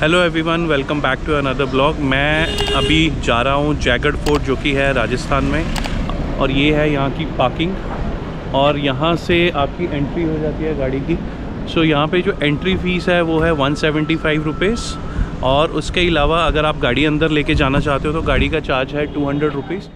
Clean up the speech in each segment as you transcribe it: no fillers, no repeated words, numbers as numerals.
Hello everyone, welcome back to another blog. मैं अभी जा रहा हूँ जयगढ़ फोर्ट जो कि है राजस्थान में, और ये है यहाँ की पार्किंग। और यहाँ से आपकी एंट्री हो जाती है गाड़ी की। सो यहाँ पे जो एंट्री फ़ीस है वो है 175 रुपीज़, और उसके अलावा अगर आप गाड़ी अंदर लेके जाना चाहते हो तो गाड़ी का चार्ज है 200 रुपीज़।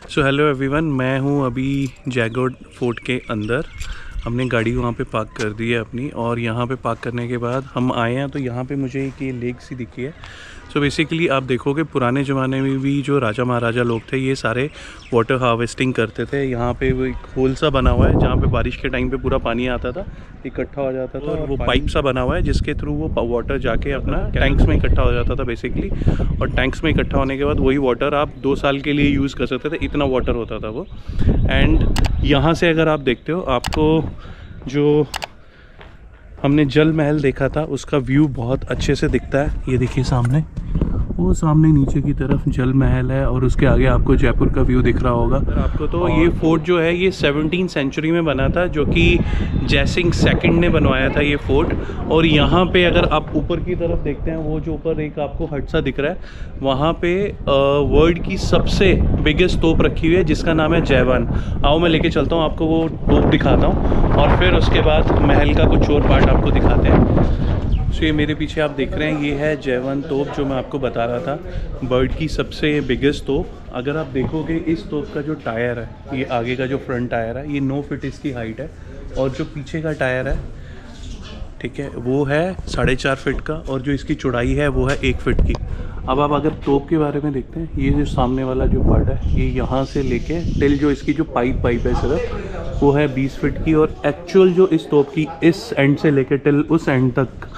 सो हेलो एवरीवन, मैं हूँ अभी जयगढ़ फोर्ट के अंदर। हमने गाड़ी वहाँ पे पार्क कर दी है अपनी, और यहाँ पे पार्क करने के बाद हम आए हैं तो यहाँ पे मुझे एक ये लेक सी दिखी है। सो बेसिकली आप देखोगे पुराने ज़माने में भी जो राजा महाराजा लोग थे ये सारे वाटर हार्वेस्टिंग करते थे। यहाँ पे वो एक होल सा बना हुआ है जहाँ पे बारिश के टाइम पे पूरा पानी आता था, इकट्ठा हो जाता था, और वो पाइप सा बना हुआ है जिसके थ्रू वो वाटर जाके अपना टैंक्स में इकट्ठा हो जाता था बेसिकली। और टैंक्स में इकट्ठा होने के बाद वही वाटर आप 2 साल के लिए यूज़ कर सकते थे, इतना वाटर होता था वो। एंड यहाँ से अगर आप देखते हो, आपको जो हमने जल महल देखा था उसका व्यू बहुत अच्छे से दिखता है। ये देखिए सामने, वो सामने नीचे की तरफ जल महल है, और उसके आगे आपको जयपुर का व्यू दिख रहा होगा आपको। तो ये फोर्ट जो है ये 17वीं सेंचुरी में बना था, जो कि जयसिंह सेकंड ने बनवाया था ये फोर्ट। और यहाँ पे अगर आप ऊपर की तरफ देखते हैं, वो जो ऊपर एक आपको हट सा दिख रहा है, वहाँ पे वर्ल्ड की सबसे बिगेस्ट तोप रखी हुई है जिसका नाम है जय-1। आओ मैं लेके चलता हूँ आपको, वो तोप दिखाता हूँ, और फिर उसके बाद महल का कुछ और पार्ट आपको दिखाते हैं। सो ये मेरे पीछे आप देख रहे हैं, ये है जय-1 तोप जो मैं आपको बता रहा था, वर्ल्ड की सबसे बिगेस्ट तोप। अगर आप देखोगे इस तोप का जो टायर है, ये आगे का जो फ्रंट टायर है, ये 9 फीट इसकी हाइट है, और जो पीछे का टायर है, ठीक है, वो है 4.5 फीट का, और जो इसकी चौड़ाई है वो है 1 फीट की। अब आप अगर तोप के बारे में देखते हैं, ये जो सामने वाला जो पार्ट है, ये यहाँ से लेके टिल जो इसकी जो पाइप है सिर्फ, वो है 20 फीट की। और एक्चुअल जो इस तोप की इस एंड से लेके टिल उस एंड तक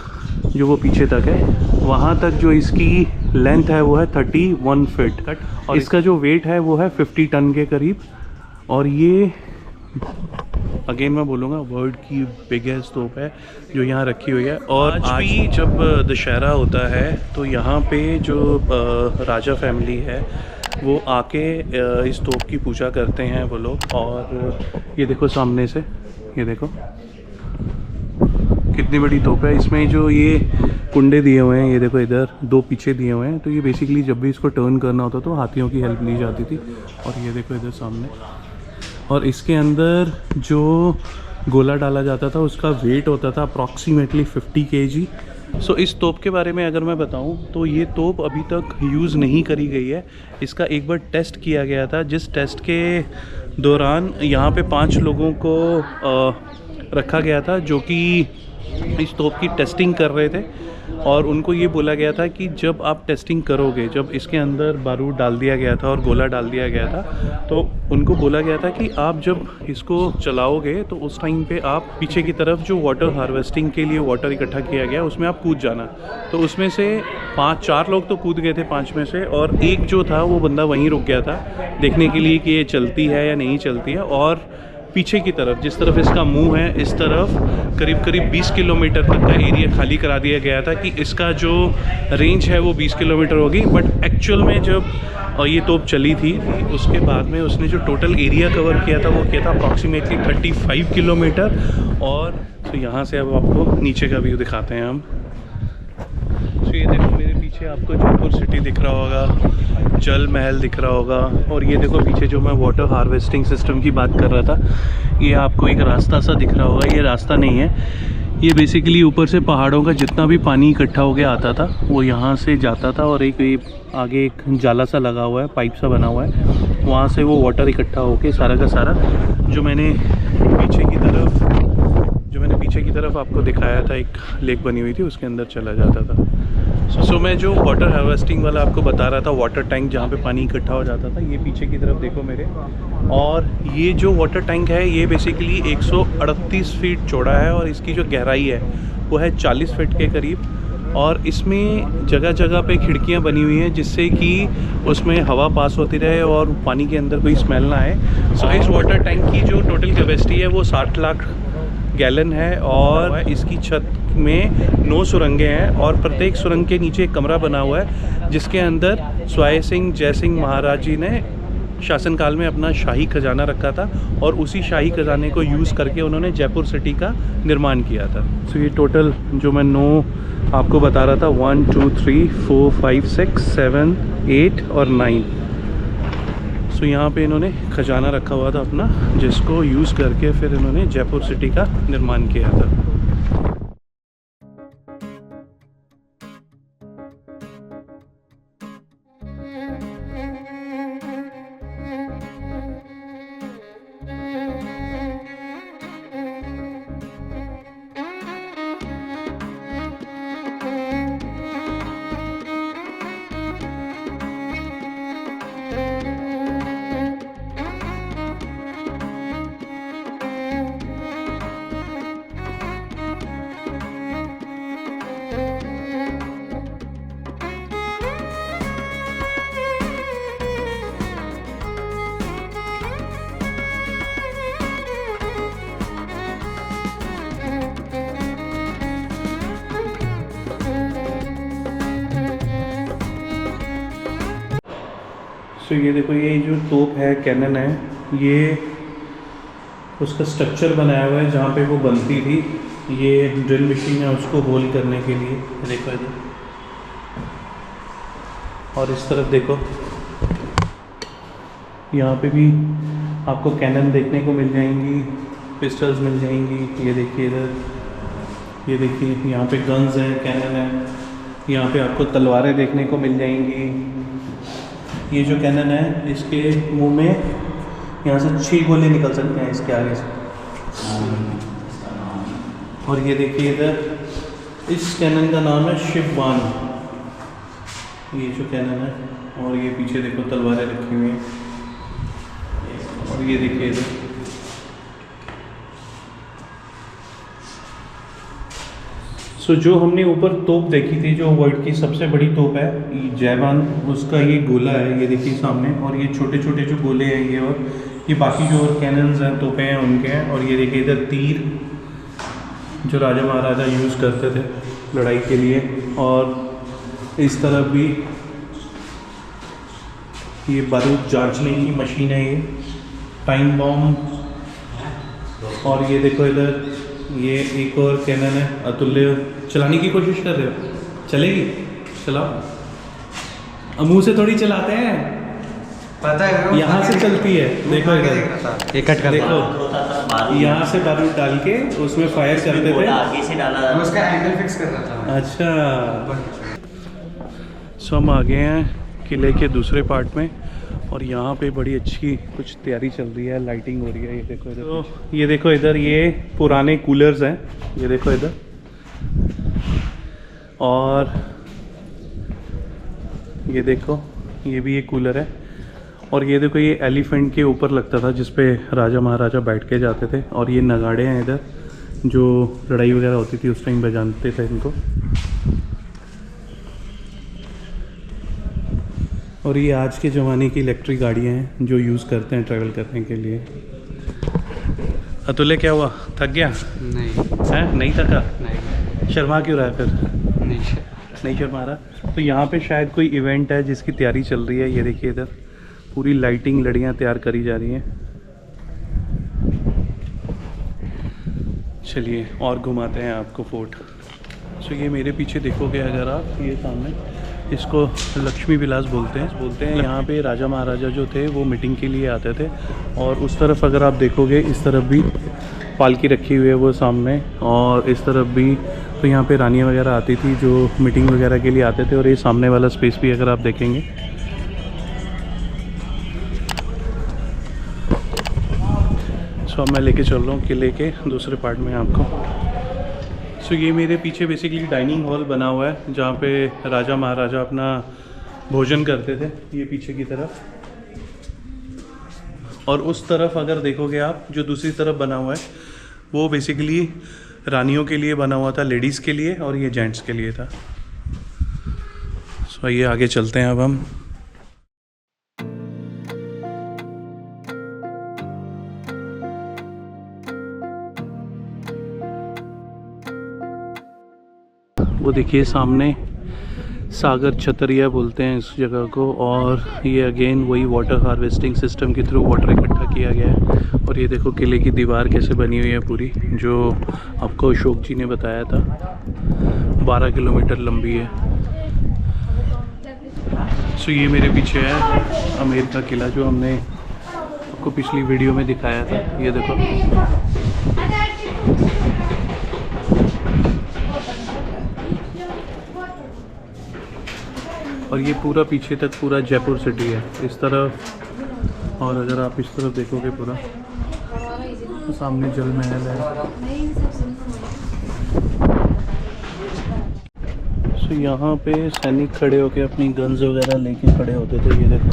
जो वो पीछे तक है, वहाँ तक जो इसकी लेंथ है वो है 31 फीट कट, और इसका जो वेट है वो है 50 टन के करीब। और ये अगेन मैं बोलूँगा वर्ल्ड की बिगेस्ट तोप है जो यहाँ रखी हुई है। और आज भी जब दशहरा होता है तो यहाँ पे जो राजा फैमिली है वो आके इस तोप की पूजा करते हैं वो लोग। और ये देखो सामने से, ये देखो कितनी बड़ी तोप है। इसमें जो ये कुंडे दिए हुए हैं, ये देखो इधर 2 पीछे दिए हुए हैं, तो ये बेसिकली जब भी इसको टर्न करना होता तो हाथियों की हेल्प ली जाती थी। और ये देखो इधर सामने, और इसके अंदर जो गोला डाला जाता था उसका वेट होता था अप्रॉक्सीमेटली 50 kg। सो इस तोप के बारे में अगर मैं बताऊं तो ये तोप अभी तक यूज़ नहीं करी गई है। इसका एक बार टेस्ट किया गया था, जिस टेस्ट के दौरान यहाँ पे 5 लोगों को रखा गया था जो कि इस तोप की टेस्टिंग कर रहे थे। और उनको ये बोला गया था कि जब आप टेस्टिंग करोगे, जब इसके अंदर बारूद डाल दिया गया था और गोला डाल दिया गया था, तो उनको बोला गया था कि आप जब इसको चलाओगे तो उस टाइम पे आप पीछे की तरफ जो वाटर हार्वेस्टिंग के लिए वाटर इकट्ठा किया गया उसमें आप कूद जाना। तो उसमें से 4 लोग तो कूद गए थे 5 में से, और एक जो था वो बंदा वहीं रुक गया था देखने के लिए कि ये चलती है या नहीं चलती है। और पीछे की तरफ, जिस तरफ इसका मुंह है, इस तरफ करीब 20 किलोमीटर तक का एरिया खाली करा दिया गया था कि इसका जो रेंज है वो 20 किलोमीटर होगी। बट एक्चुअल में जब ये तोप चली थी उसके बाद में उसने जो टोटल एरिया कवर किया था वो किया था अप्रॉक्सीमेटली 35 किलोमीटर। और तो यहाँ से अब आपको नीचे का व्यू दिखाते हैं हम। तो ये देखो मेरे पीछे आपको जयपुर सिटी दिख रहा होगा, जल महल दिख रहा होगा, और ये देखो पीछे जो मैं वाटर हार्वेस्टिंग सिस्टम की बात कर रहा था, ये आपको एक रास्ता सा दिख रहा होगा। ये रास्ता नहीं है, ये बेसिकली ऊपर से पहाड़ों का जितना भी पानी इकट्ठा हो गया आता था वो यहाँ से जाता था, और एक आगे एक जाला सा लगा हुआ है, पाइप सा बना हुआ है, वहाँ से वो वाटर इकट्ठा होके सारा का सारा जो मैंने पीछे की तरफ आपको दिखाया था, एक लेक बनी हुई थी, उसके अंदर चला जाता था। सो मैं जो वाटर हार्वेस्टिंग वाला आपको बता रहा था, वाटर टैंक जहाँ पे पानी इकट्ठा हो जाता था, ये पीछे की तरफ देखो मेरे। और ये जो वाटर टैंक है ये बेसिकली 138 फीट चौड़ा है और इसकी जो गहराई है वो है 40 फीट के करीब। और इसमें जगह जगह पे खिड़कियाँ बनी हुई हैं जिससे कि उसमें हवा पास होती रहे और पानी के अंदर कोई स्मेल ना आए। सो इस वाटर टैंक की जो टोटल कैपेसिटी है वो 60 लाख गैलन है और इसकी छत में 9 सुरंगें हैं और प्रत्येक सुरंग के नीचे एक कमरा बना हुआ है जिसके अंदर स्वाय सिंह जय सिंह महाराज जी ने शासनकाल में अपना शाही खजाना रखा था और उसी शाही खजाने को यूज़ करके उन्होंने जयपुर सिटी का निर्माण किया था। सो ये टोटल जो मैं 9 आपको बता रहा था, 1 2 3 4 5 6 7 8 और 9। सो यहाँ पे इन्होंने खजाना रखा हुआ था अपना, जिसको यूज़ करके फिर इन्होंने जयपुर सिटी का निर्माण किया था। तो ये देखो, ये जो तोप है कैनन है, ये उसका स्ट्रक्चर बनाया हुआ है जहाँ पे वो बनती थी। ये ड्रिल मशीन है उसको होल करने के लिए, देखो इधर। और इस तरफ देखो, यहाँ पे भी आपको कैनन देखने को मिल जाएंगी, पिस्टल्स मिल जाएंगी। ये देखिए इधर, ये देखिए यहाँ पे गन्स हैं, कैनन है। यहाँ पे आपको तलवारें देखने को मिल जाएंगी। ये जो कैनन है इसके मुंह में यहाँ से 6 गोले निकल सकते हैं इसके आगे से। और ये देखिए इधर, इस कैनन का नाम है शिववान, ये जो कैनन है। और ये पीछे देखो तलवारें रखी हुई हैं। और ये देखिए इधर, सो जो हमने ऊपर तोप देखी थी, जो वर्ल्ड की सबसे बड़ी तोप है जयवान, उसका ये गोला है, ये देखिए सामने। और ये छोटे छोटे जो गोले हैं ये, और ये बाकी जो और कैनन्स हैं, तोपें हैं, उनके हैं। और ये देखिए इधर तीर, जो राजा महाराजा यूज़ करते थे लड़ाई के लिए। और इस तरफ भी ये बारूद जांचने की मशीन है, ये टाइम बॉम्ब। और ये देखो इधर, ये एक और कैनन है अतुल्य। चलाने की कोशिश कर रहे हो? चलेगी? चलाओ। मुंह से थोड़ी चलाते हैं, पता है, यहाँ से चलती है। देखो इधर, एक कट कर देखो, यहाँ से बारूद डाल के उसमें फायर करते थे। आगे से डाला, उसका एंगल फिक्स कर रहा था। अच्छा, सो हम आ गए हैं किले के दूसरे पार्ट में और यहाँ पे बड़ी अच्छी कुछ तैयारी चल रही है, लाइटिंग हो रही है। ये देखो इधर, तो ये देखो इधर, ये पुराने कूलर्स हैं, ये देखो इधर। और ये देखो, ये भी एक कूलर है। और ये देखो, ये एलिफेंट के ऊपर लगता था जिस पे राजा महाराजा बैठ के जाते थे। और ये नगाड़े हैं इधर, जो लड़ाई वगैरह होती थी उस टाइम बजाते थे इनको। और ये आज के ज़माने की इलेक्ट्रिक गाड़ियाँ हैं जो यूज़ करते हैं ट्रैवल करने के लिए। अतुल्य क्या हुआ, थक गया? नहीं है, नहीं थका? नहीं। शर्मा क्यों रहा है फिर? नहीं शर्मा रहा। तो यहाँ पे शायद कोई इवेंट है जिसकी तैयारी चल रही है। ये देखिए इधर पूरी लाइटिंग, लड़ियाँ तैयार करी जा रही हैं। चलिए और घुमाते हैं आपको फोर्ट। सो ये मेरे पीछे देखोगे अगर आप, ये सामने, इसको लक्ष्मी विलास बोलते हैं। यहाँ पे राजा महाराजा जो थे वो मीटिंग के लिए आते थे। और उस तरफ अगर आप देखोगे, इस तरफ भी पालकी रखी हुई है वो सामने, और इस तरफ भी। तो यहाँ पे रानियाँ वगैरह आती थी जो मीटिंग वगैरह के लिए आते थे। और ये सामने वाला स्पेस भी अगर आप देखेंगे, सो अब मैं लेके चल रहा हूँ किले के दूसरे पार्ट में आपको। सो ये मेरे पीछे बेसिकली डाइनिंग हॉल बना हुआ है जहाँ पे राजा महाराजा अपना भोजन करते थे, ये पीछे की तरफ। और उस तरफ अगर देखोगे आप, जो दूसरी तरफ बना हुआ है वो बेसिकली रानियों के लिए बना हुआ था, लेडीज़ के लिए, और ये जेंट्स के लिए था। सो ये आगे चलते हैं अब हम। वो देखिए सामने सागर छतरिया बोलते हैं इस जगह को, और ये अगेन वही वाटर हार्वेस्टिंग सिस्टम के थ्रू वाटर इकट्ठा किया गया है। और ये देखो किले की दीवार कैसे बनी हुई है पूरी, जो आपको अशोक जी ने बताया था 12 किलोमीटर लंबी है। सो ये मेरे पीछे है आमेर का किला, जो हमने आपको पिछली वीडियो में दिखाया था। ये देखो, और ये पूरा पीछे तक पूरा जयपुर सिटी है इस तरफ। और अगर आप इस तरफ देखोगे पूरा तो सामने जल महल है। सो यहाँ पे सैनिक खड़े होके अपनी गन्स वगैरह लेके खड़े होते थे, ये देखो।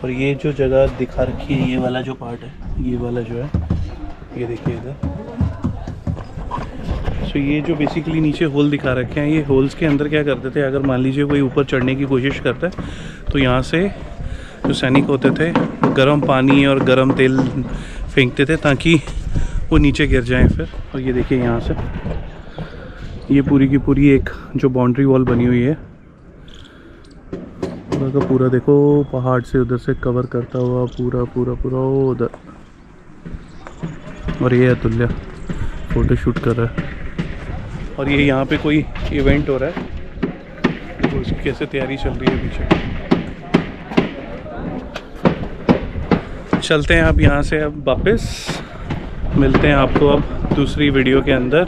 और ये जो जगह दिखा रखी है, ये वाला जो पार्ट है, ये वाला जो है, ये देखिए इधर। सो ये जो बेसिकली नीचे होल दिखा रखे हैं, ये होल्स के अंदर क्या करते थे, अगर मान लीजिए कोई ऊपर चढ़ने की कोशिश करता है तो यहाँ से जो सैनिक होते थे गर्म पानी और गर्म तेल फेंकते थे ताकि वो नीचे गिर जाएं फिर। और ये देखिए यहाँ से ये पूरी की पूरी एक जो बाउंड्री वॉल बनी हुई है, पूरा का पूरा देखो पहाड़ से उधर से कवर करता हुआ पूरा पूरा पूरा उधर। और ये अतुल्य फ़ोटो शूट कर रहा है। और ये यहाँ पे कोई इवेंट हो रहा है, तो उसकी कैसे तैयारी चल रही है पीछे। चलते हैं अब यहाँ से, अब वापस मिलते हैं आपको अब दूसरी वीडियो के अंदर।